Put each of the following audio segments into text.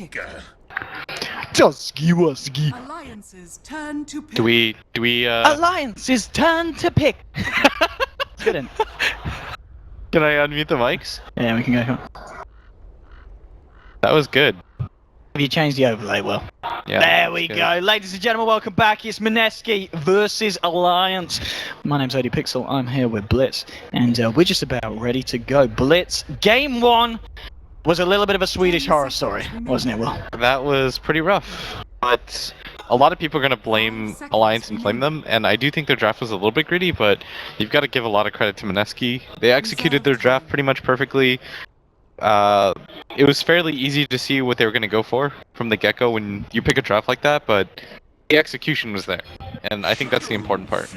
pick. Dusky. Alliance's turn to pick. Do we Alliance's turn to pick. Good in. Can I unmute the mics? Yeah, we can go. That was good. Have you changed the overlay, Will? Yeah. There we go. Ladies and gentlemen, welcome back. It's Mineski versus Alliance. My name's Odie Pixel. I'm here with Blitz. And we're just about ready to go. Blitz, game one was a little bit of a Swedish horror story, wasn't it, Will? That was pretty rough. But a lot of people are going to blame Alliance and blame them. And I do think their draft was a little bit greedy, but you've got to give a lot of credit to Mineski. They executed their draft pretty much perfectly. It was fairly easy to see what they were going to go for from the get-go when you pick a draft like that, but the execution was there, and I think that's the important part.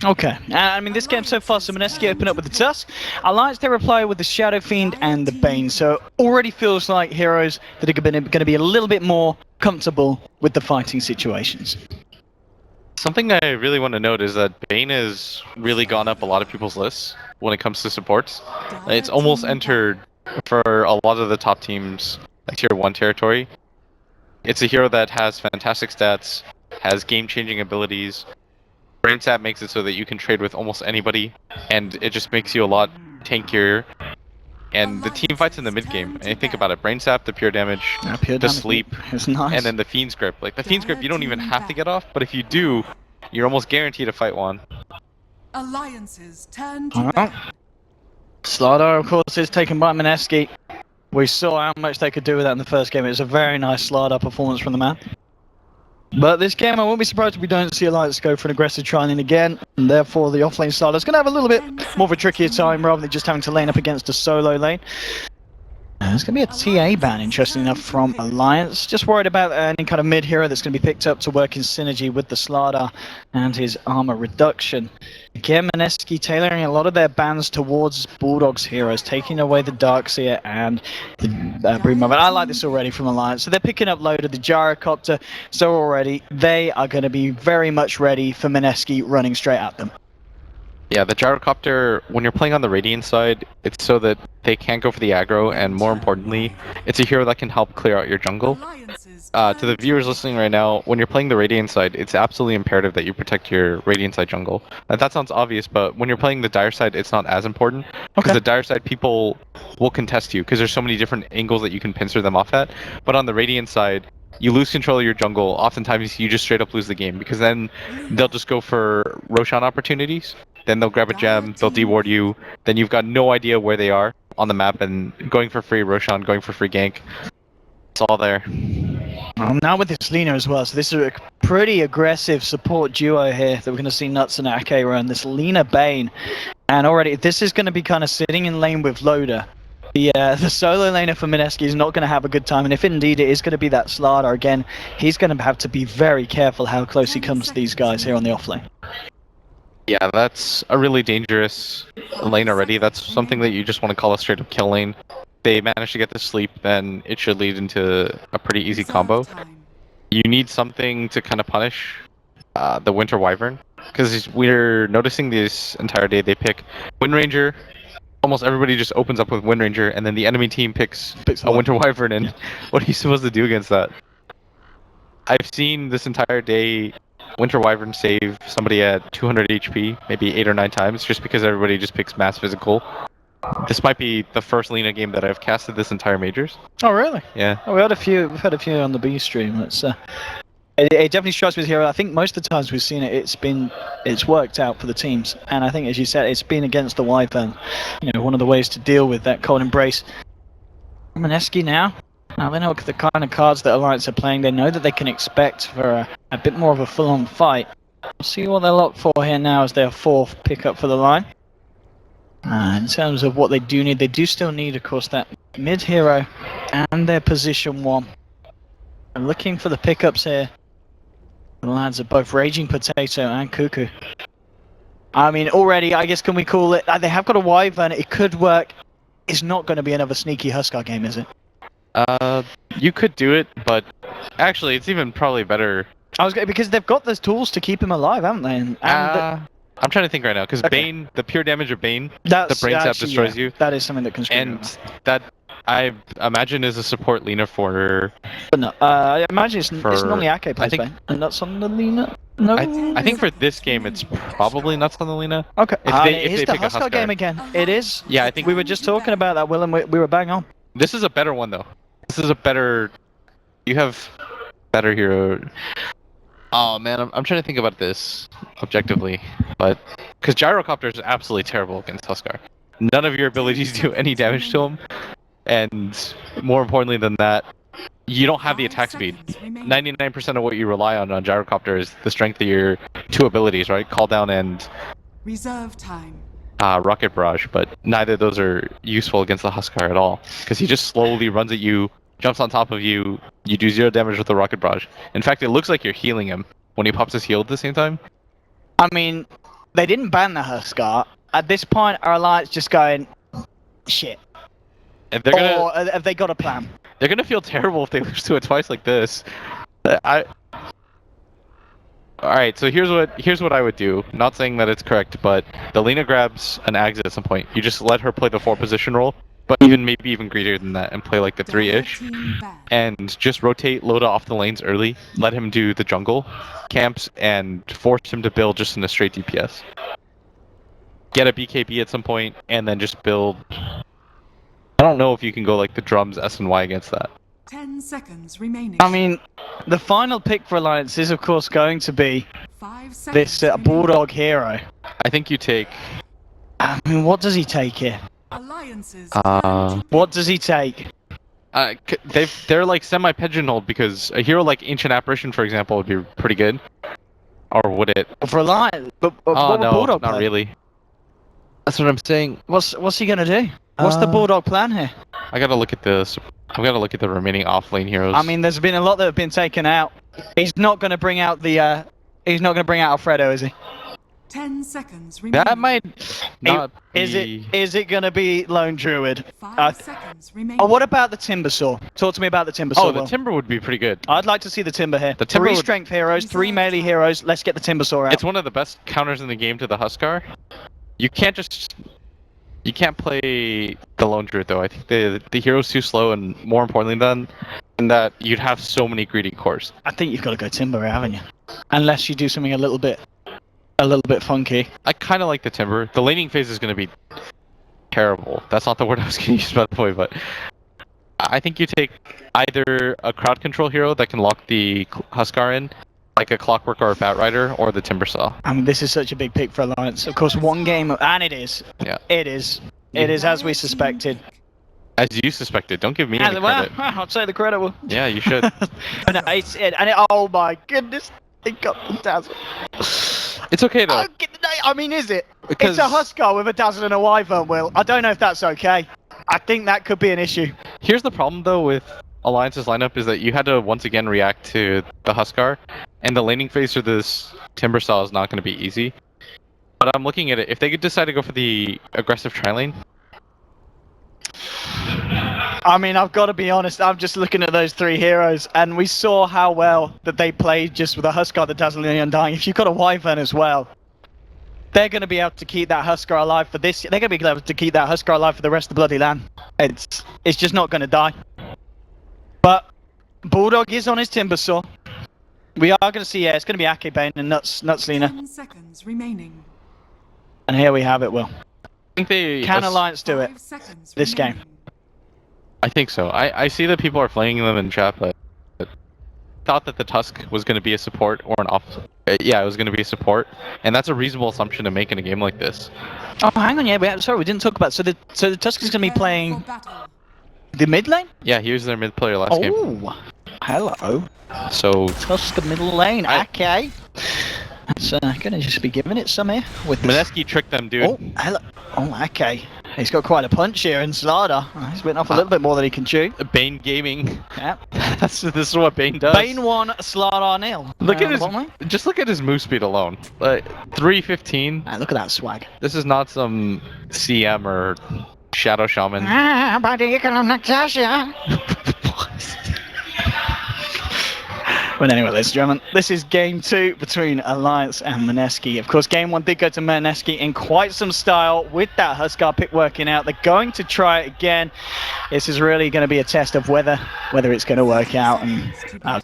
Okay, I mean, this game so far, so Mineski opened up with the Tusk, Alliance they reply with the Shadow Fiend and the Bane, so already feels like heroes that are going to be a little bit more comfortable with the fighting situations. Something I really want to note is that Bane has really gone up a lot of people's lists when it comes to supports. It's almost entered for a lot of the top teams, like tier 1 territory. It's a hero that has fantastic stats, has game-changing abilities. Brain Sap makes it so that you can trade with almost anybody, and it just makes you a lot tankier. And the team fights in the mid-game, and you think about it, Brain Sap, the pure damage, the sleep, nice. And then the Fiend's Grip. Like, the Fiend's Grip you don't even have to get off, but if you do, you're almost guaranteed to fight one. Alliance's turn to pick. Slardar, of course, is taken by Mineski. We saw how much they could do with that in the first game. It was a very nice Slardar performance from the man. But this game, I won't be surprised if we don't see Alliance go for an aggressive trialing again. And therefore, the offlane Slardar's going to have a little bit more of a trickier time rather than just having to lane up against a solo lane. There's going to be a TA ban, interesting enough, from Alliance. Just worried about any kind of mid-hero that's going to be picked up to work in synergy with the Slardar and his armor reduction. Again, Mineski tailoring a lot of their bans towards Bulldog's heroes, taking away the Darkseer and the Breedmother. I like this already from Alliance. So they're picking up load of the Gyrocopter, so already they are going to be very much ready for Mineski running straight at them. Yeah, the Gyrocopter, when you're playing on the Radiant side, it's so that they can't go for the aggro, and more importantly, it's a hero that can help clear out your jungle. To the viewers listening right now, when you're playing the Radiant side, it's absolutely imperative that you protect your Radiant side jungle. That sounds obvious, but when you're playing the Dire side, it's not as important, because the Dire side people will contest you, because there's so many different angles that you can pincer them off at. But on the Radiant side, you lose control of your jungle, oftentimes you just straight up lose the game, because then they'll just go for Roshan opportunities. Then they'll grab a gem, they'll deward you, then you've got no idea where they are on the map, and going for free Roshan, going for free gank, it's all there. Well, now with this Lina as well, so this is a pretty aggressive support duo here that we're going to see Nuts and Ake run, this Lina Bane. And already, this is going to be kind of sitting in lane with Loader. The solo laner for Mineski is not going to have a good time, and if indeed it is going to be that Slardar again, he's going to have to be very careful how close he comes to these guys here on the offlane. Yeah, that's a really dangerous lane already. That's something that you just want to call a straight up kill lane. They manage to get the sleep, then it should lead into a pretty easy combo. You need something to kind of punish the Winter Wyvern, because we're noticing this entire day they pick Wind Ranger. Almost everybody just opens up with Wind Ranger, and then the enemy team picks a Winter Wyvern, and what are you supposed to do against that? I've seen this entire day Winter Wyvern save somebody at 200 HP, maybe 8 or 9 times, just because everybody just picks mass physical. This might be the first Lina game that I've casted this entire majors. Oh really? Yeah. Oh, we've had a few on the B stream. It definitely strikes me as hero. I think most of the times we've seen it, it's worked out for the teams, and I think, as you said, it's been against the Wyvern. You know, one of the ways to deal with that cold embrace. Mineski now they know the kind of cards that Alliance are playing. They know that they can expect for a bit more of a full-on fight. We'll see what they're locked for here now as their fourth pickup for the line. In terms of what they do need, they do still need, of course, that mid-hero and their position 1. I'm looking for the pickups here. The lads are both Raging Potato and Cuckoo. I mean, already, I guess, can we call it... They have got a Wyvern, it could work. It's not going to be another sneaky Huskar game, is it? You could do it, but actually, it's even probably better. Because they've got those tools to keep him alive, haven't they? I'm trying to think right now, because Bane, the pure damage of Bane, the Brain Sap destroys you. That is something that can screw you. And that I imagine is a support Lina for. But no, I imagine it's For- normally Ake plays I think- Bane, and that's on the Lina. No. I think for this game it's probably nuts on the Lina. Okay. if And they- it if is they the pick a Huskar Huskar. game again. It is. Yeah, I think We were just talking about that, Will, and we were bang on. This is a better one though. This is a better. You have better hero. Oh man, I'm trying to think about this objectively, but because Gyrocopter is absolutely terrible against Huskar. None of your abilities do any damage to him, and more importantly than that, you don't have the attack speed. 99% of what you rely on Gyrocopter is the strength of your two abilities, right? Call down and Reserve time. Rocket Barrage, but neither of those are useful against the Huskar at all, because he just slowly runs at you, jumps on top of you, you do 0 damage with the Rocket Barrage. In fact, it looks like you're healing him when he pops his heal at the same time. I mean, they didn't ban the Huskar. At this point, our alliance just going, shit. And they're gonna Or have they got a plan? they're gonna feel terrible if they lose to it twice like this. Alright, so here's what I would do. Not saying that it's correct, but the Lina grabs an Ags at some point. You just let her play the 4 position role, but maybe even greedier than that, and play like the 3-ish. And just rotate Loda off the lanes early, let him do the jungle camps, and force him to build just in a straight DPS. Get a BKB at some point, and then just build. I don't know if you can go like the drums S and Y against that. 10 seconds remaining. I mean, the final pick for alliance is, of course, going to be 5 seconds this remaining. Bulldog hero. I think you take. I mean, what does he take here? Alliances. What does he take? They're like semi-pigeonholed because a hero like Ancient Apparition, for example, would be pretty good. Or would it? For alliance? But Oh what would no, Bulldog not play? really. That's what I'm saying. What's he gonna do? What's the Bulldog plan here? I gotta look at this. I've gotta look at the remaining off-lane heroes. I mean, there's been a lot that have been taken out. He's not gonna bring out the. He's not gonna bring out Alfredo, is he? 10 seconds remaining. that might not Is be... it? Is it gonna be Lone Druid? 5 seconds remaining. Oh, what about the Timber Saw? Talk to me about the Timber Saw. Oh, the Will. Timber would be pretty good. I'd like to see the Timber here. The Timber 3 would- strength heroes, 3 melee heroes. Let's get the Timber Saw out. It's one of the best counters in the game to the Huskar. You can't play the Lone Druid though. I think the hero's too slow, and more importantly than that, you'd have so many greedy cores. I think you've got to go Timber, haven't you? Unless you do something a little bit funky. I kind of like the Timber. The laning phase is going to be terrible. That's not the word I was going to use, by the way, but I think you take either a crowd control hero that can lock the Huskar in, like a Clockwork or a Batrider, or the Timber Saw. I mean, this is such a big pick for Alliance. Of course, one game, and it is. Yeah. It is. It is as we suspected. As you suspected. Don't give me any credit. Well, I'll say the credit. Will. Yeah, you should. Oh my goodness, it got the dazzle. It's okay though. I mean, is it? Because- It's a Huskar with a dazzle and a wyvern, Will. I don't know if that's okay. I think that could be an issue. Here's the problem though with Alliance's lineup is that you had to once again react to the Huskar, and the laning phase for this Timber Saw is not going to be easy. But I'm looking at it. If they could decide to go for the aggressive tri-lane, I mean, I've got to be honest, I'm just looking at those 3 heroes, and we saw how well that they played just with a Huskar, the Dazzling and the Undying. If you've got a Wyvern as well, they're going to be able to keep that Huskar alive for this. They're going to be able to keep that Huskar alive for the rest of the bloody land. It's just not going to die. But Bulldog is on his Timber Saw. We are going to see, it's going to be Ake Bane and Nuts Lina. 10 seconds remaining. And here we have it, Will. I think they Can Alliance do it 5 seconds this game? remaining. I think so. I see that people are flaming them in chat, but thought that the Tusk was going to be a support or an off. Yeah, it was going to be a support, and that's a reasonable assumption to make in a game like this. Oh, hang on, yeah, sorry, we didn't talk about. So the Tusk is going to be Prepare playing for battle. the mid lane. Yeah, he was their mid player last game. Oh, hello. So Tusk middle lane. Okay. So gonna just be giving it some here with this. Mineski tricked them, dude. Oh, hello. Oh, okay. He's got quite a punch here in Slaughter. He's bitten off a little bit more than he can chew. Bane Gaming. Yeah. This is what Bane does. Bane 1, Slaughter 0. Look at his. bottom lane. Just look at his move speed alone. 315. Ah, look at that swag. This is not some CM or Shadow Shaman. Well, anyway, ladies and gentlemen, this is game 2 between Alliance and Mineski. Of course, game 1 did go to Mineski in quite some style with that Huskar pick working out. They're going to try it again. This is really going to be a test of whether it's going to work out. And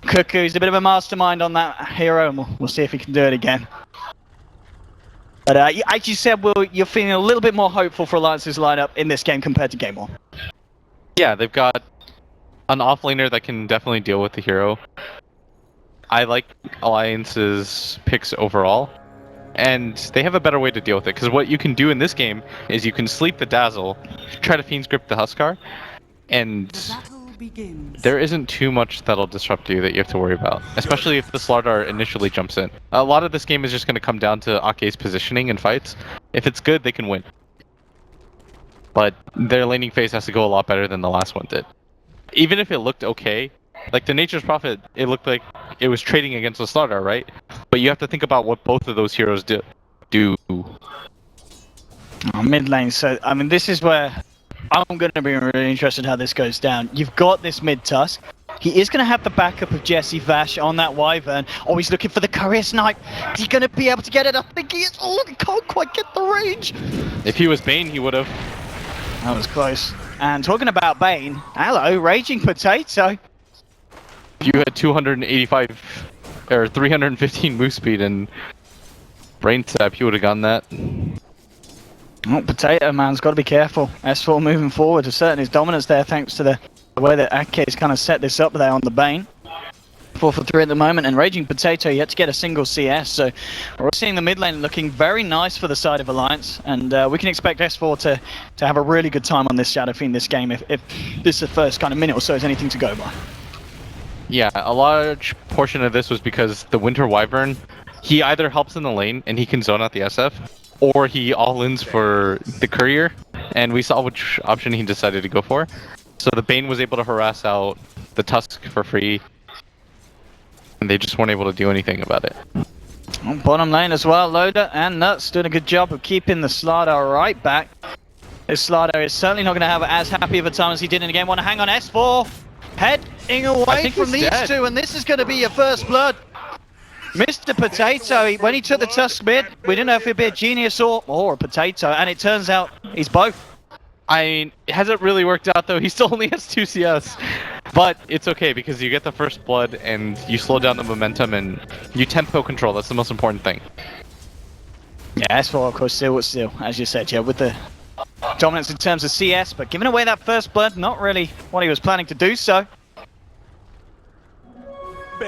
Cuckoo's a bit of a mastermind on that hero, and we'll see if he can do it again. But as you said, Will, you're feeling a little bit more hopeful for Alliance's lineup in this game compared to game 1. Yeah, they've got an offlaner that can definitely deal with the hero. I like Alliance's picks overall, and they have a better way to deal with it, because what you can do in this game is you can sleep the Dazzle, try to Fiend's Grip the Huskar, and there isn't too much that'll disrupt you that you have to worry about, especially if the Slardar initially jumps in. A lot of this game is just going to come down to Ake's positioning in fights. If it's good, they can win. But their laning phase has to go a lot better than the last one did. Even if it looked okay, like the Nature's Prophet, it looked like it was trading against the Slardar, right? But you have to think about what both of those heroes do. Mid lane, so I mean this is where I'm going to be really interested how this goes down. You've got this mid Tusk. He is going to have the backup of Jesse Vash on that Wyvern. Oh, he's looking for the Courier Snipe. Is he going to be able to get it? I think he is. Oh, he can't quite get the range. If he was Bane, he would have. That was close. And talking about Bane, hello, Raging Potato. You had 285 or 315 move speed and brain tap, you would have gotten that. Oh, Potato Man's got to be careful. S4 moving forward, asserting his dominance there thanks to the way that Ake's kind of set this up there on the Bane. 4 for 3 at the moment, and Raging Potato yet to get a single CS, so we're seeing the mid lane looking very nice for the side of Alliance, and we can expect S4 to have a really good time on this Shadow Fiend this game if this the first kind of minute or so is anything to go by. Yeah, a large portion of this was because the Winter Wyvern, he either helps in the lane and he can zone out the SF, or he all-ins for the Courier, and we saw which option he decided to go for. So the Bane was able to harass out the Tusk for free, and they just weren't able to do anything about it. On bottom lane as well, Loader and Nuts doing a good job of keeping the Slardar right back. This Slardar is certainly not going to have as happy of a time as he did in the game. Want to hang on S4, heading away from these two, and this is going to be your first blood. Mr. Potato, when he took the Tusk mid, we didn't know if he'd be a genius or a potato, and it turns out he's both. I mean, it hasn't really worked out though. He still only has 2 CS. But it's okay because you get the first blood and you slow down the momentum and you tempo control. That's the most important thing. Yeah, S4 of course still, as you said, yeah, with the dominance in terms of CS, but giving away that first blood, not really what he was planning to do so.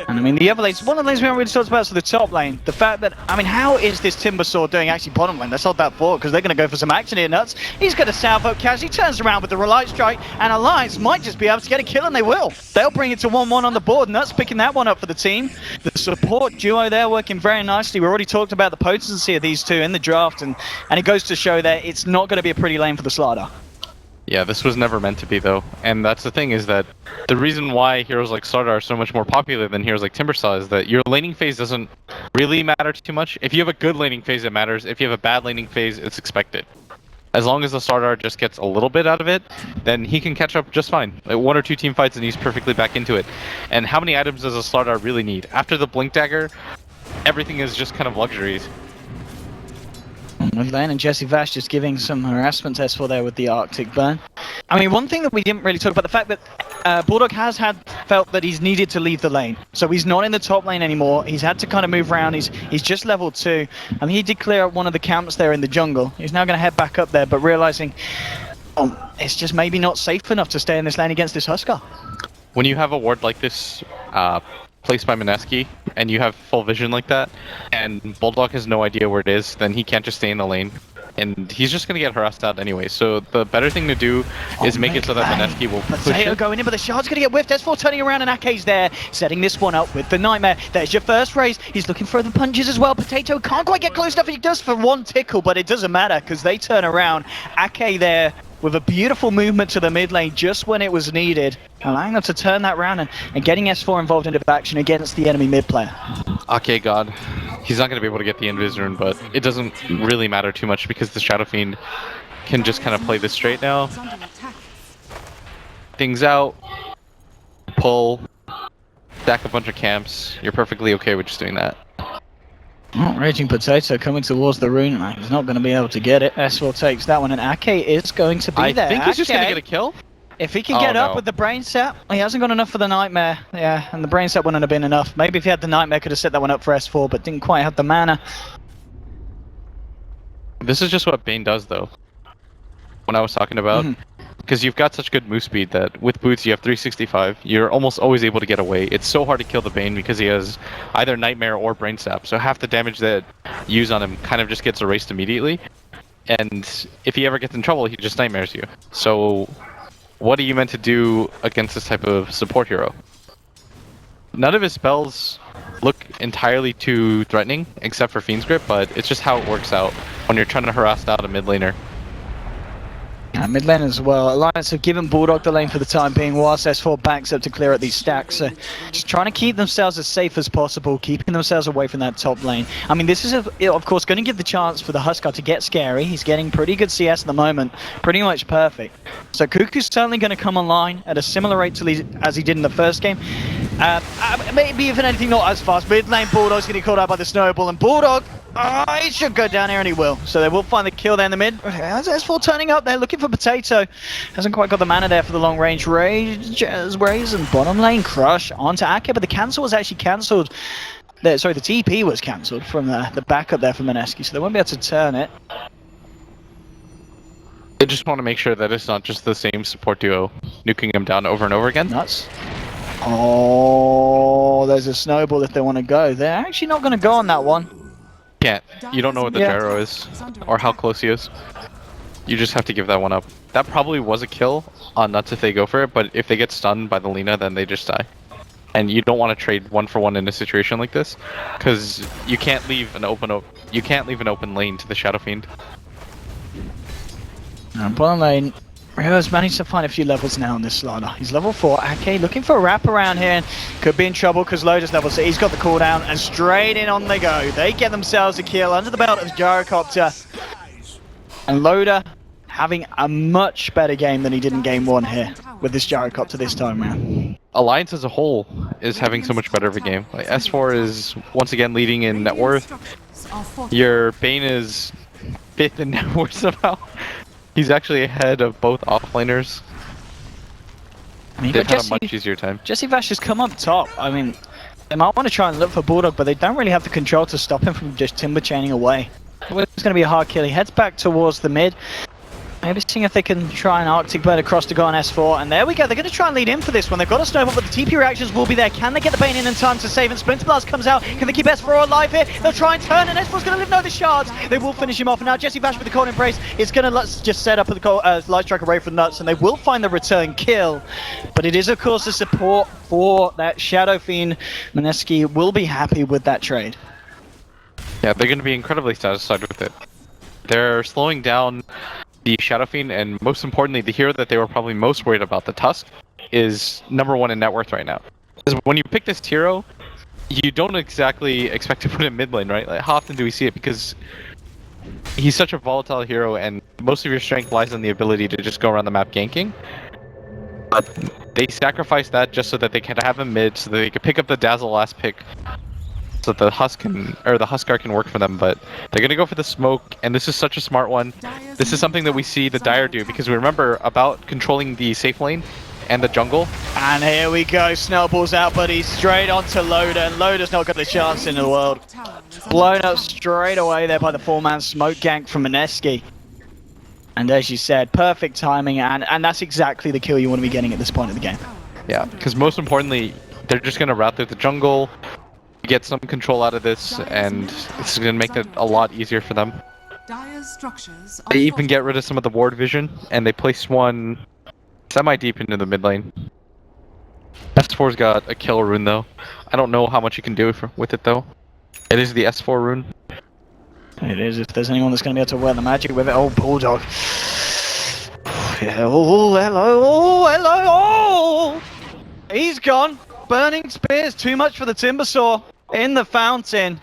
And I mean, the other lanes, one of the lanes we haven't really talked about is the top lane. The fact that, I mean, how is this Timber Sword doing actually bottom lane? Let's hold that forward because they're going to go for some action here, Nuts. He's got a salvo Kaz, he turns around with the Relight Strike, and Alliance might just be able to get a kill, and they will. They'll bring it to 1-1 on the board. Nuts picking that one up for the team. The support duo there working very nicely. We already talked about the potency of these two in the draft, and it goes to show that it's not going to be a pretty lane for the Slardar. Yeah, this was never meant to be though, and that's the thing is that the reason why heroes like Slardar are so much more popular than heroes like Timbersaw is that your laning phase doesn't really matter too much. If you have a good laning phase, it matters. If you have a bad laning phase, it's expected. As long as the Slardar just gets a little bit out of it, then he can catch up just fine. Like 1 or 2 team fights and he's perfectly back into it. And how many items does a Slardar really need? After the Blink Dagger, everything is just kind of luxuries. Mid lane and Jesse Vash just giving some harassment test for there with the Arctic Burn. I mean, one thing that we didn't really talk about, the fact that Bulldog has felt that he's needed to leave the lane. So he's not in the top lane anymore. He's had to kind of move around. He's just level 2. And he did clear up one of the camps there in the jungle. He's now going to head back up there, but realizing it's just maybe not safe enough to stay in this lane against this Huskar. When you have a ward like this, placed by Mineski, and you have full vision like that, and Bulldog has no idea where it is, then he can't just stay in the lane. And he's just going to get harassed out anyway, so the better thing to do is make it so that Mineski will push it. Going in, but the shard's going to get whiffed. S4 turning around, and Ake's there, setting this one up with the Nightmare. There's your first raise. He's looking for the punches as well. Potato can't quite get close enough. He does for 1 tickle, but it doesn't matter because they turn around. Ake there with a beautiful movement to the mid lane just when it was needed, allowing them to turn that round and getting S4 involved into action against the enemy mid player. Okay, God. He's not going to be able to get the Invis rune, but it doesn't really matter too much because the Shadow Fiend can just kind of play this straight now. Things out. Pull. stack a bunch of camps, you're perfectly okay with just doing that. Oh, Raging Potato coming towards the rune. He's not going to be able to get it. S4 takes that one, and Ake is going to be there. I think he's just going to Ake, get a kill. if he can get up no. with the brain set, he hasn't got enough for the nightmare. Yeah, and the brain set wouldn't have been enough. Maybe if he had the nightmare, could have set that one up for S4, but didn't quite have the mana. This is just what Bane does, though. When I was talking about, because you've got such good move speed that with boots you have 365. You're almost always able to get away. It's so hard to kill the Bane because he has either nightmare or brain sap. So half the damage that you use on him kind of just gets erased immediately. And if he ever gets in trouble, he just nightmares you. So what are you meant to do against this type of support hero? None of his spells look entirely too threatening, except for Fiend's Grip, but it's just how it works out when you're trying to harass out a mid laner. Mid lane as well. Alliance have given Bulldog the lane for the time being, whilst S4 backs up to clear out these stacks. So just trying to keep themselves as safe as possible, keeping themselves away from that top lane. I mean, this is, of course, going to give the chance for the Huskar to get scary. He's getting pretty good CS at the moment, pretty much perfect. So Cuckoo's certainly going to come online at a similar rate to as he did in the first game. Maybe even anything not as fast. Mid lane Bulldog's getting caught out by the snowball, and Bulldog, he should go down here, and he will. So they will find the kill there in the mid. S4 turning up there, looking for Potato. Hasn't quite got the mana there for the long range raise, and bottom lane crush onto Ake, but the cancel was actually cancelled. Sorry, the TP was cancelled from the backup there from Mineski, so they won't be able to turn it. They just want to make sure that it's not just the same support duo nuking him down over and over again. Nuts. Oh, there's a snowball if they want to go. They're actually not going to go on that one. Can't. You don't know what the gyro is or how close he is. You just have to give that one up. That probably was a kill on Nuts if they go for it, but if they get stunned by the Lina, then they just die. And you don't want to trade 1-for-1 in a situation like this, because you can't leave an open lane to the Shadow Fiend. Bottom lane, Rio's managed to find a few levels now on this slider. He's level 4. Ake looking for a wrap around here, and could be in trouble because Loda's level 6. He's got the cooldown, and straight in on they go. They get themselves a kill under the belt of Gyrocopter. And Loda having a much better game than he did in game 1 here with this Gyrocopter this time around. Alliance as a whole is having so much better of a game. Like S4 is once again leading in net worth. Your Bane is 5th in net worth somehow. He's actually ahead of both offlaners. I mean, they've had a much easier time. Jesse Vash has come up top. I mean, they might want to try and look for Bulldog, but they don't really have the control to stop him from just timber chaining away. It's going to be a hard kill. He heads back towards the mid. Maybe seeing if they can try an Arctic Bird across to go on S4. And there we go. They're going to try and lead in for this one. They've got a snowball, but the TP reactions will be there. Can they get the Bane in time to save? And Splinter Blast comes out. Can they keep S4 alive here? They'll try and turn, and S4's going to live no the shards. They will finish him off. And now Jesse Vash with the cold embrace is going to just set up the light strike away from Nuts, and they will find the return kill. But it is, of course, the support for that Shadow Fiend. Mineski will be happy with that trade. Yeah, they're going to be incredibly satisfied with it. They're slowing down the Shadow Fiend, and most importantly, the hero that they were probably most worried about, the Tusk, is #1 in net worth right now. Because when you pick this hero, you don't exactly expect to put him mid lane, right? Like, how often do we see it? Because he's such a volatile hero, and most of your strength lies in the ability to just go around the map ganking. But they sacrifice that just so that they can have him mid, so that they can pick up the Dazzle last pick, so that the Huskar can work for them. But they're gonna go for the smoke, and this is such a smart one. This is something that we see the Dire do, because we remember about controlling the safe lane and the jungle. And here we go, snowballs out, but he's straight onto Loda, and Loda's not got the chance in the world. Blown up straight away there by the 4-man smoke gank from Mineski. And as you said, perfect timing, and that's exactly the kill you want to be getting at this point of the game. Yeah, because most importantly, they're just gonna route through the jungle, get some control out of this, and it's going to make it a lot easier for them. They even get rid of some of the ward vision, and they place one semi-deep into the mid lane. S4's got a kill rune though. I don't know how much you can do with it though. It is the S4 rune. It is, if there's anyone that's going to be able to wear the magic with it. Oh, Bulldog. Yeah, oh, hello, oh, hello, oh! He's gone. Burning Spears, too much for the Timbersaw. In the fountain,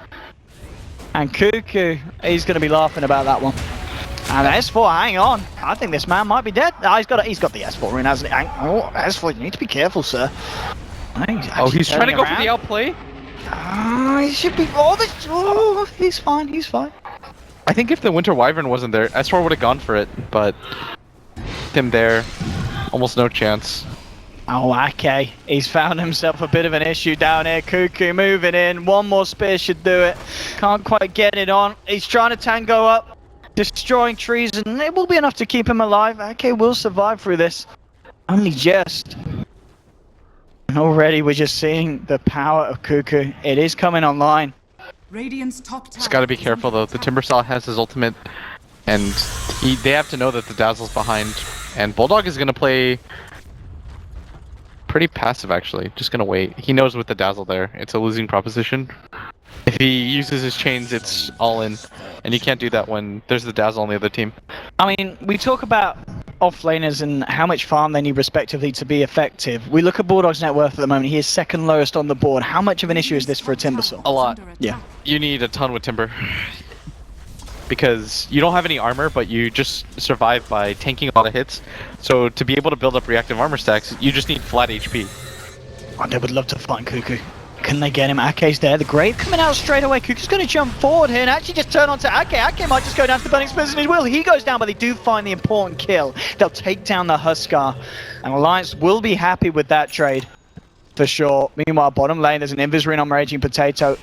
and Cuckoo, he's going to be laughing about that one. And S4, hang on, I think this man might be dead. Oh, he's got the S4 in, hasn't he? Oh, S4, you need to be careful, sir. Oh, he's trying to go for the outplay? He should be... Oh, he's fine, he's fine. I think if the Winter Wyvern wasn't there, S4 would have gone for it, but... him there, almost no chance. Oh, Ake. He's found himself a bit of an issue down here. Cuckoo moving in. One more spear should do it. Can't quite get it on. He's trying to tango up, destroying trees, and it will be enough to keep him alive. Ake will survive through this. Only just. And already we're just seeing the power of Cuckoo. It is coming online. Radiant's top tower. Just gotta be careful though. The Timbersaw has his ultimate, and they have to know that the Dazzle's behind. And Bulldog is gonna play pretty passive actually. Just gonna wait. He knows with the Dazzle there, it's a losing proposition. If he uses his chains, it's all in. And you can't do that when there's the Dazzle on the other team. I mean, we talk about offlaners and how much farm they need respectively to be effective. We look at Bulldog's net worth at the moment. He is second lowest on the board. How much of an issue is this for a Timbersaw? A lot. Yeah. You need a ton with Timber. Because you don't have any armor, but you just survive by tanking a lot of hits. So to be able to build up reactive armor stacks, you just need flat HP. Oh, they would love to find Cuckoo. Can they get him? Ake's there. The Grave coming out straight away. Cuckoo's going to jump forward here and actually just turn onto Ake. Ake might just go down to the Burning Spurs in his will. He goes down, but they do find the important kill. They'll take down the Huskar. And Alliance will be happy with that trade, for sure. Meanwhile, bottom lane, there's an Invis Ring on Raging Potato.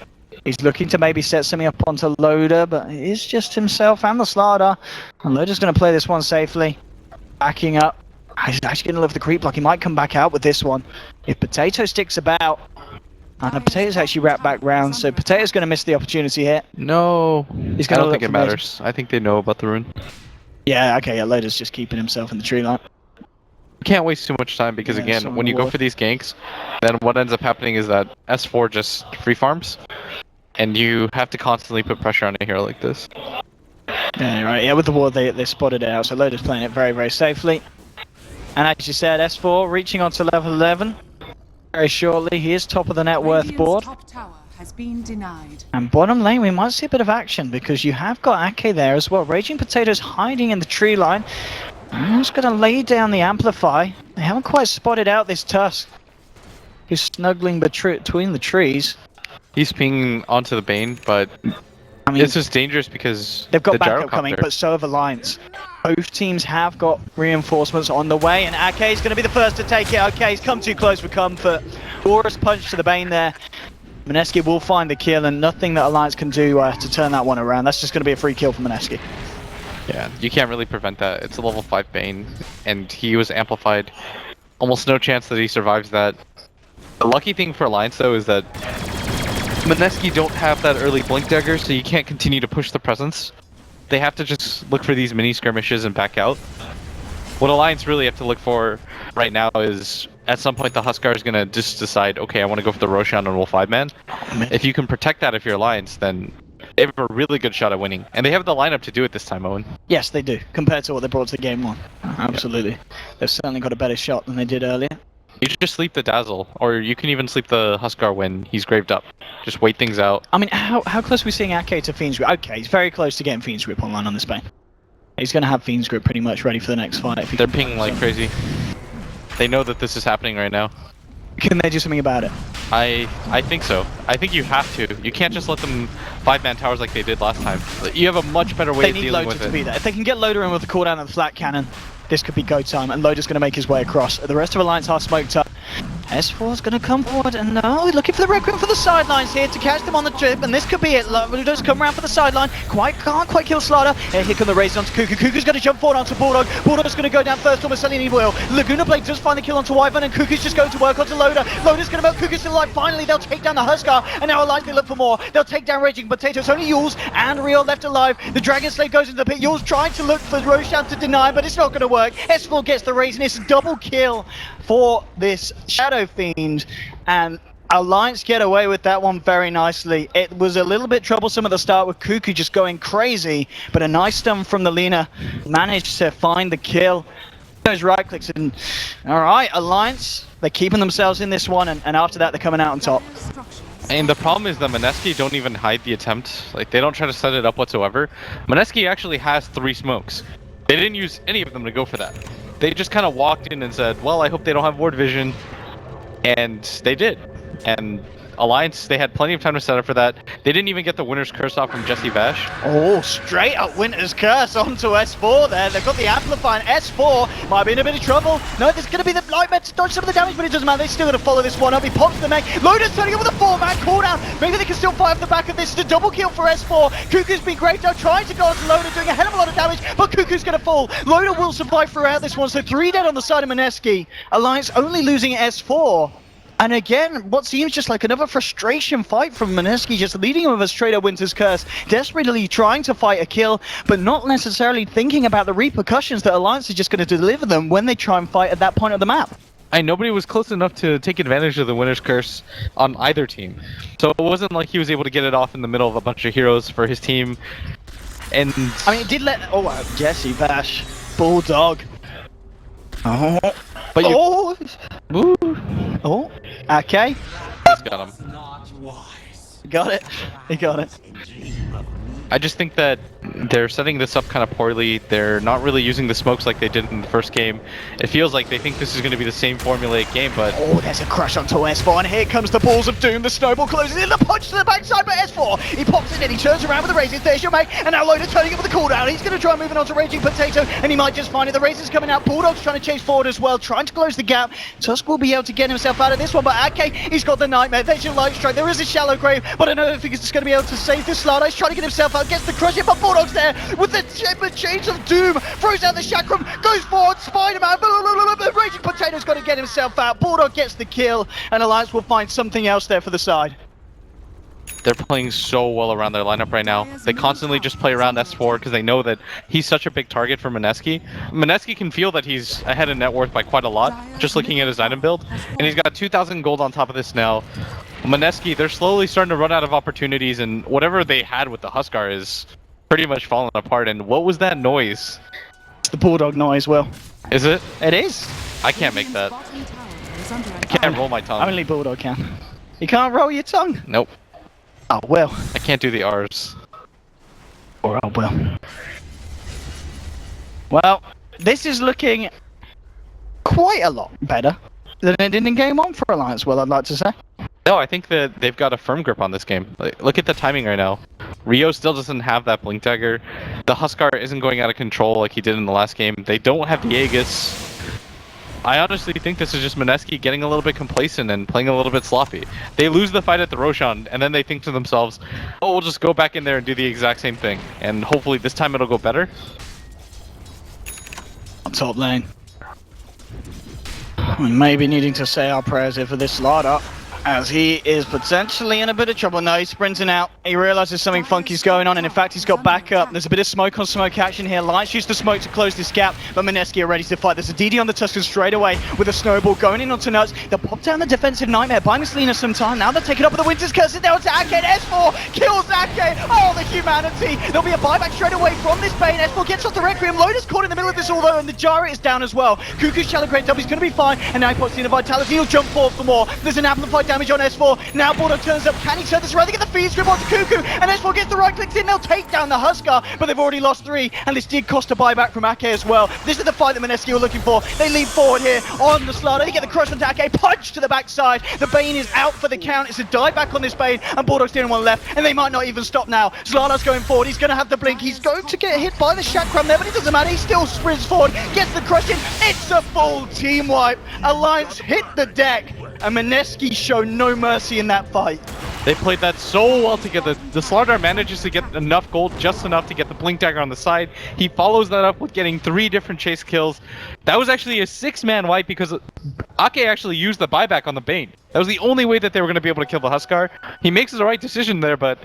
He's looking to maybe set something up onto Loader, but it's just himself and the Slardar. And Loader's going to play this one safely. Backing up. He's actually going to live the creep block. He might come back out with this one. If Potato sticks about... And the Potato's actually wrapped back round, so Potato's going to miss the opportunity here. No, He's I gonna don't look think it for matters. I think they know about the rune. Yeah, okay, yeah, Loader's just keeping himself in the tree line. You can't waste too much time because Yeah, again, someone when you go will. for these ganks, then what ends up happening is that S4 just free farms, and you have to constantly put pressure on a hero like this. Yeah, right, yeah, with the ward they spotted it out, so Loader's playing it very, very safely. And as you said, S4 reaching onto level 11. Very shortly, he is top of the net worth Radiant's board. top tower has been denied. And bottom lane, we might see a bit of action because you have got Ake there as well. Raging Potato's hiding in the tree line. I'm just going to lay down the Amplify. They haven't quite spotted out this Tusk, who's snuggling between the trees. He's pinging onto the Bane, but I mean, this is dangerous because they've got the backup coming, gyrocopter- but so have Alliance. Both teams have got reinforcements on the way, and Ake is going to be the first to take it. Okay, he's come too close for comfort. Aura's punch to the Bane there. Mineski will find the kill, and nothing that Alliance can do to turn that one around. That's just going to be a free kill for Mineski. Yeah, you can't really prevent that. It's a level 5 Bane, and he was amplified. Almost no chance that he survives that. The lucky thing for Alliance, though, is that Mineski don't have that early Blink Dagger, so you can't continue to push the presence. They have to just look for these mini skirmishes and back out. What Alliance really have to look for right now is, at some point the Huskar is going to just decide, okay, I want to go for the Roshan on Wolf 5-man. If you can protect that if you're Alliance, then they have a really good shot at winning. And they have the lineup to do it this time, Owen. Yes, they do, compared to what they brought to the game one. Absolutely. They've certainly got a better shot than they did earlier. You just sleep the Dazzle, or you can even sleep the Huskar when he's graved up. Just wait things out. I mean, how close are we seeing Ake to Fiend's Grip? Okay, he's very close to getting Fiend's Grip online on this Bane. He's going to have Fiend's Grip pretty much ready for the next fight. If he They're can pinging like crazy. They know that this is happening right now. Can they do something about it? I think so. I think you have to. You can't just let them 5-man towers like they did last time. You have a much better way They of need dealing Loader with to it. be there. If they can get Loader in with the cooldown and the flat cannon, this could be go time, and Loader's going to make his way across. The rest of Alliance are smoked up. S4's going to come forward, and looking for the Requiem for the sidelines here to catch them on the trip, and this could be it. Loader's come around for the sideline. Can't quite kill Slardar. Here come the raises onto Cuckoo. Cuckoo's going to jump forward onto Bulldog. Bulldog's going to go down first, almost selling he will. Laguna Blade does find the kill onto Wyvern, and Cuckoo's just going to work onto Loader. Loader's going to melt Cuckoo's still alive. Finally, they'll take down the Huskar, and now Alliance they look for more. They'll take down Raging Potato. It's only Yules and Rio left alive. The Dragon Slave goes into the pit. Yules trying to look for Roshan to deny, but it's not going to work. S4 gets the raise, and it's a double kill for this Shadow Fiend, and Alliance get away with that one very nicely. It was a little bit troublesome at the start with Cuckoo just going crazy, but a nice stun from the Lina managed to find the kill. Those right clicks, and alright, Alliance, they're keeping themselves in this one, and after that they're coming out on top. And the problem is that Mineski don't even hide the attempt. Like, they don't try to set it up whatsoever. Mineski actually has 3 smokes. They didn't use any of them to go for that. They just kind of walked in and said, well, I hope they don't have ward vision. And they did. And Alliance, they had plenty of time to set up for that. They didn't even get the winner's curse off from Jesse Vash. Oh, straight up Winter's Curse onto S4 there. They've got the Amplify, and S4 might be in a bit of trouble. No, there's going to be the Nightmare to dodge some of the damage, but it doesn't matter. They still got to follow this one up. He pops the mech. Loda's turning up with a 4-man cooldown. Maybe they can still fight off the back of this. It's a double kill for S4. Cuckoo's been great now, trying to go onto Loda, doing a hell of a lot of damage, but Cuckoo's going to fall. Loda will survive throughout this one, so 3 dead on the side of Mineski. Alliance only losing S4. And again, what seems just like another frustration fight from Mineski, just leading him with a straight up Winter's Curse, desperately trying to fight a kill, but not necessarily thinking about the repercussions that Alliance is just going to deliver them when they try and fight at that point of the map. And nobody was close enough to take advantage of the winner's curse on either team. So it wasn't like he was able to get it off in the middle of a bunch of heroes for his team. And I mean, it did let... Oh, wow. Jesse Vash. Bulldog. Oh. But you... Oh. Ooh. Oh. Okay. He's got him. Got it. He got it. I just think that they're setting this up kind of poorly. They're not really using the smokes like they did in the first game. It feels like they think this is going to be the same formulaic game, but... Oh, there's a crush onto S4, and here comes the Balls of Doom. The snowball closes in, the punch to the backside by S4. He pops it in, he turns around with the Razor. There's your mate, and now Loda turning up with the cooldown. He's going to try moving on to Raging Potato, and he might just find it. The Razor's coming out. Bulldog's trying to chase forward as well, trying to close the gap. Tusk will be able to get himself out of this one, but Ake, he's got the Nightmare. There's your Light Strike. There is a Shallow Grave, but I don't think he's going to be able to save this slot. He's trying to get himself out, gets the crush in, but Bulldog's there with the Chains of Doom, throws out the Chakram, goes forward, Spider-Man, Raging Potato's got to get himself out. Bulldog gets the kill, and Alliance will find something else there for the side. They're playing so well around their lineup right now. They constantly just play around S4 because they know that he's such a big target for Mineski. Mineski can feel that he's ahead in net worth by quite a lot, just looking at his item build. And he's got 2,000 gold on top of this now. Mineski, they're slowly starting to run out of opportunities, and whatever they had with the Huskar is pretty much falling apart. And what was that noise? It's the Bulldog noise, Will. Is it? It is. I can't make that. I can't roll my tongue. Only Bulldog can. You can't roll your tongue? Nope. Oh, well. I can't do the R's. Or oh, well. Well, this is looking quite a lot better than it did in game 1 for Alliance, Will, I'd like to say. No, I think that they've got a firm grip on this game. Like, look at the timing right now. Rio still doesn't have that Blink Dagger. The Huskar isn't going out of control like he did in the last game. They don't have the Aegis. I honestly think this is just Mineski getting a little bit complacent and playing a little bit sloppy. They lose the fight at the Roshan, and then they think to themselves, oh, we'll just go back in there and do the exact same thing. And hopefully this time it'll go better. On top lane. We may be needing to say our prayers here for this Slardar, as he is potentially in a bit of trouble. No, he's sprinting out. He realizes something funky's going on, and in fact, he's got backup. There's a bit of smoke on smoke action here. Lights use the smoke to close this gap, but Mineski are ready to fight. There's a DD on the Tuscan straight away with a snowball going in onto Nuts. They'll pop down the defensive Nightmare, buying Selena some time. Now they're taking up with the Winter's Curse. It's down to Ake, and S4 kills Ake. Oh, the humanity. There'll be a buyback straight away from this Bane. S4 gets off the Requiem. Loda's caught in the middle of this all though, and the Jara is down as well. Cuckoo's Shallow Great Double, he's going to be fine, and now he puts in a Vitality. He'll jump forward for more. There's an amplified damage on S4. Now Bulldog turns up. Can he turn this around? They get the feed strip onto Cuckoo, and S4 gets the right clicks in. They'll take down the Huskar, but they've already lost 3, and this did cost a buyback from Ake as well. This is the fight that Mineski were looking for. They lean forward here on the Slardar. They get the crush onto Ake, punch to the backside. The Bane is out for the count. It's a dive back on this Bane, and Bulldog's the only one left, and they might not even stop now. Slardar's going forward. He's going to have the blink. He's going to get hit by the Chakram there, but it doesn't matter. He still sprints forward, gets the crush in. It's a full team wipe. Alliance hit the deck, and Mineski show no mercy in that fight. They played that so well together. The Slardar manages to get enough gold, just enough to get the Blink Dagger on the side. He follows that up with getting 3 different chase kills. That was actually a 6-man wipe because Ake actually used the buyback on the Bane. That was the only way that they were going to be able to kill the Huskar. He makes the right decision there, but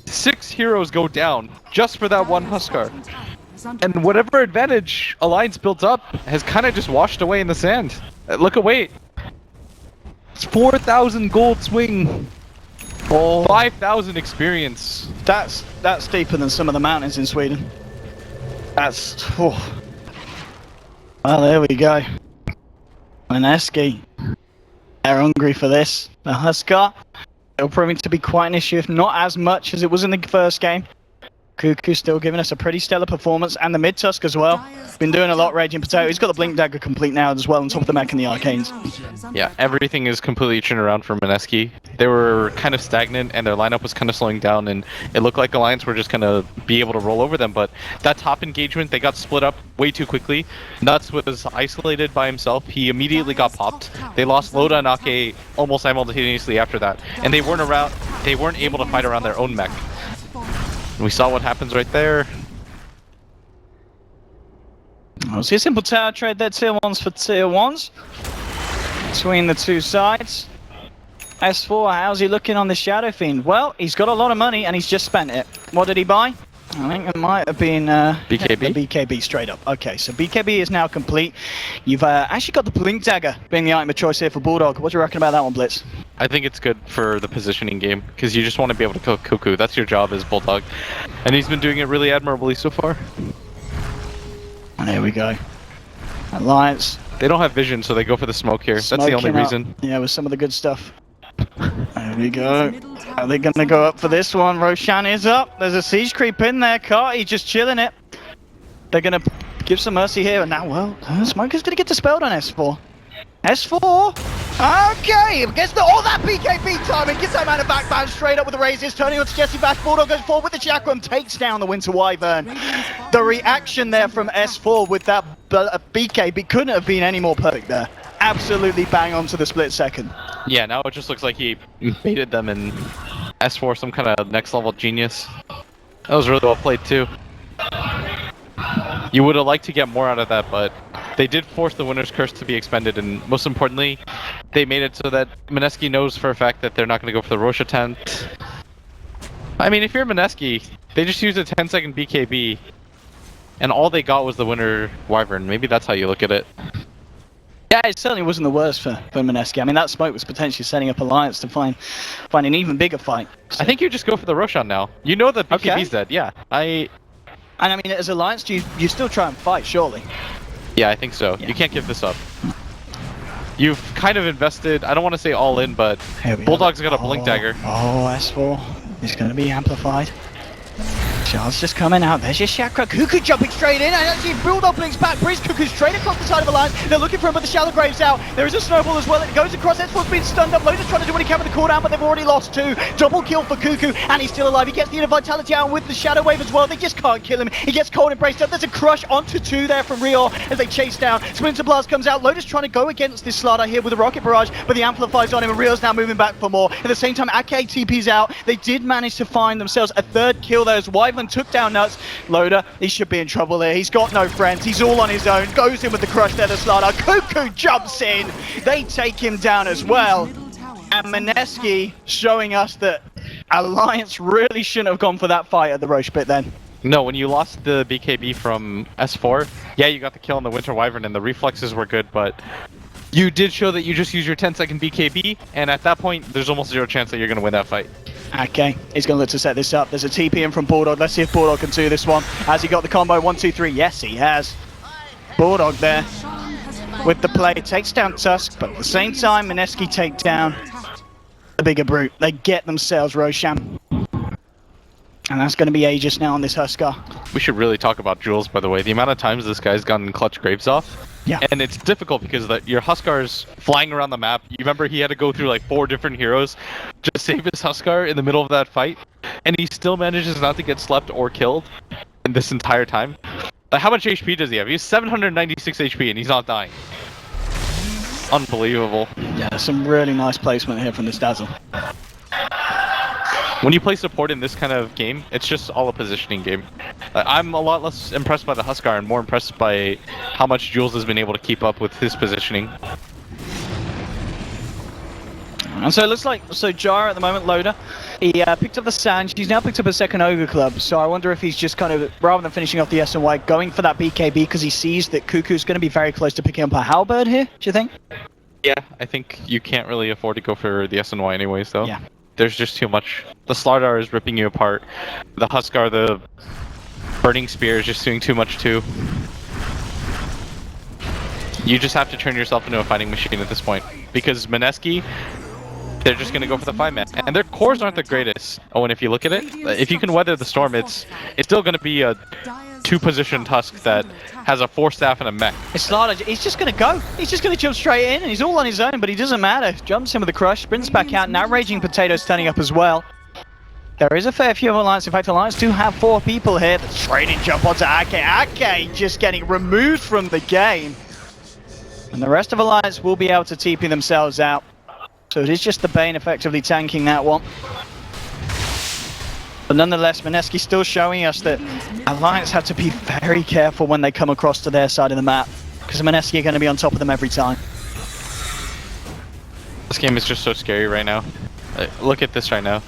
6 heroes go down just for that one Huskar. And whatever advantage Alliance built up has kind of just washed away in the sand. Look away. It's 4,000 gold swing. Oh. 5,000 experience. That's deeper than some of the mountains in Sweden. That's... Oh. Well, there we go. Mineski. They're hungry for this. The Huskar, it'll prove to be quite an issue, if not as much as it was in the first game. Cuckoo still giving us a pretty stellar performance, and the mid-tusk as well. Been doing a lot, Raging Potato. He's got the Blink Dagger complete now as well, on top of the mech and the Arcanes. Yeah, everything is completely turned around for Mineski. They were kind of stagnant, and their lineup was kind of slowing down, and it looked like Alliance were just going to be able to roll over them, but that top engagement, they got split up way too quickly. Nuts was isolated by himself. He immediately got popped. They lost Loda and Ake almost simultaneously after that, and they weren't able to fight around their own mech. And we saw what happens right there. Oh, see a simple tower trade there, tier 1s for tier 1s. Between the two sides. S4, how's he looking on the Shadow Fiend? Well, he's got a lot of money and he's just spent it. What did he buy? I think it might have been BKB? The BKB straight up. Okay, so BKB is now complete. You've actually got the Blink Dagger being the item of choice here for Bulldog. What do you reckon about that one, Blitz? I think it's good for the positioning game, because you just want to be able to kill Cuckoo. That's your job as Bulldog. And he's been doing it really admirably so far. And here we go. Alliance. They don't have vision, so they go for the smoke here. That's the only reason. Yeah, with some of the good stuff. There we go. Are they going to go up for this one? Roshan is up. There's a siege creep in there. Carty just chilling it. They're going to give some mercy here. And now, well, Smoker's going to get dispelled on S4. S4. Okay, gets that BKB timing, gets that man a backbound straight up with the raises, turning on to Jesse Bash. Bulldog goes forward with the Chakram, takes down the Winter Wyvern. The reaction there from S4 with that BKB couldn't have been any more perfect there. Absolutely bang on to the split second. Yeah, now it just looks like he baited them and S4 some kind of next level genius. That was really well played too. You would have liked to get more out of that, but they did force the winner's curse to be expended, and most importantly, they made it so that Mineski knows for a fact that they're not going to go for the Roche attempt. I mean, if you're Mineski, they just used a 10-second BKB, and all they got was the winner Wyvern. Maybe that's how you look at it. Yeah, it certainly wasn't the worst for Mineski. I mean, that smoke was potentially setting up Alliance to find an even bigger fight. So. I think you just go for the Roshan now. You know that BKB's dead, yeah. And I mean, as Alliance, you still try and fight, surely. Yeah, I think so. Yeah. You can't give this up. You've kind of invested, I don't want to say all in, but Bulldog's got a Blink Dagger. Oh, S4 is going to be amplified. Charles just coming out. There's your Chakra. Cuckoo jumping straight in. And actually, Bulldog blinks back. Brings Cuckoo straight across the side of Alliance. They're looking for him, but the Shallow Grave's out. There is a snowball as well. It goes across. S4's been stunned up. Loda's trying to do what he can with the cooldown, but they've already lost two. Double kill for Cuckoo, and he's still alive. He gets the inner Vitality out with the Shadow Wave as well. They just can't kill him. He gets cold embraced up. There's a crush onto two there from Rio as they chase down. Splinter Blast comes out. Loda's trying to go against this Slardar here with a Rocket Barrage, but the Amplify's on him, and Rio's now moving back for more. At the same time, Ake TP's out. They did manage to find themselves a third kill there as Wyvern took down Nuts. Loda, he should be in trouble there. He's got no friends. He's all on his own. Goes in with the crush there, the Slardar. Cuckoo jumps in. They take him down as well. And Mineski showing us that Alliance really shouldn't have gone for that fight at the Roche pit then. No, when you lost the BKB from S4, yeah, you got the kill on the Winter Wyvern and the reflexes were good, but you did show that you just used your 10-second BKB, and at that point, there's almost zero chance that you're going to win that fight. Okay, he's going to look to set this up. There's a TP in from Bulldog. Let's see if Bulldog can do this one. Has he got the combo? 1, 2, 3. Yes, he has. Bulldog there with the play. Takes down Tusk, but at the same time, Mineski take down the bigger brute. They get themselves Roshan. And that's going to be Aegis now on this Huskar. We should really talk about Jules, by the way. The amount of times this guy's gotten clutch Graves off. Yeah. And it's difficult because your Huskar's flying around the map. You remember he had to go through like 4 different heroes just to save his Huskar in the middle of that fight. And he still manages not to get slept or killed in this entire time. Like, how much HP does he have? He has 796 HP and he's not dying. Unbelievable. Yeah, some really nice placement here from this Dazzle. When you play support in this kind of game, it's just all a positioning game. I'm a lot less impressed by the Huskar and more impressed by how much Jules has been able to keep up with his positioning. And so it looks like, Jar at the moment, Loda, he picked up the Sand, he's now picked up a second Ogre Club, so I wonder if he's just kind of, rather than finishing off the SNY, going for that BKB because he sees that Cuckoo's going to be very close to picking up a Halberd here, do you think? Yeah, I think you can't really afford to go for the SNY anyways, though. Yeah. There's just too much. The Slardar is ripping you apart. The Huskar, the Burning Spear is just doing too much too. You just have to turn yourself into a fighting machine at this point. Because Mineski, they're just going to go for the 5-man. And their cores aren't the greatest. Oh, and if you look at it, if you can weather the storm, it's still going to be a 2-position Tusk that has a 4-staff and a mech. It's not. He's just going to go. He's just going to jump straight in, and he's all on his own, but he doesn't matter. Jumps in with the crush, sprints back out. Now Raging Potato's turning up as well. There is a fair few of Alliance. In fact, Alliance do have 4 people here. The trading jump onto Ake. Ake just getting removed from the game. And the rest of Alliance will be able to TP themselves out. So it is just the Bane effectively tanking that one. But nonetheless, Mineski still showing us that Alliance have to be very careful when they come across to their side of the map, because Mineski are going to be on top of them every time. This game is just so scary right now. Look at this right now.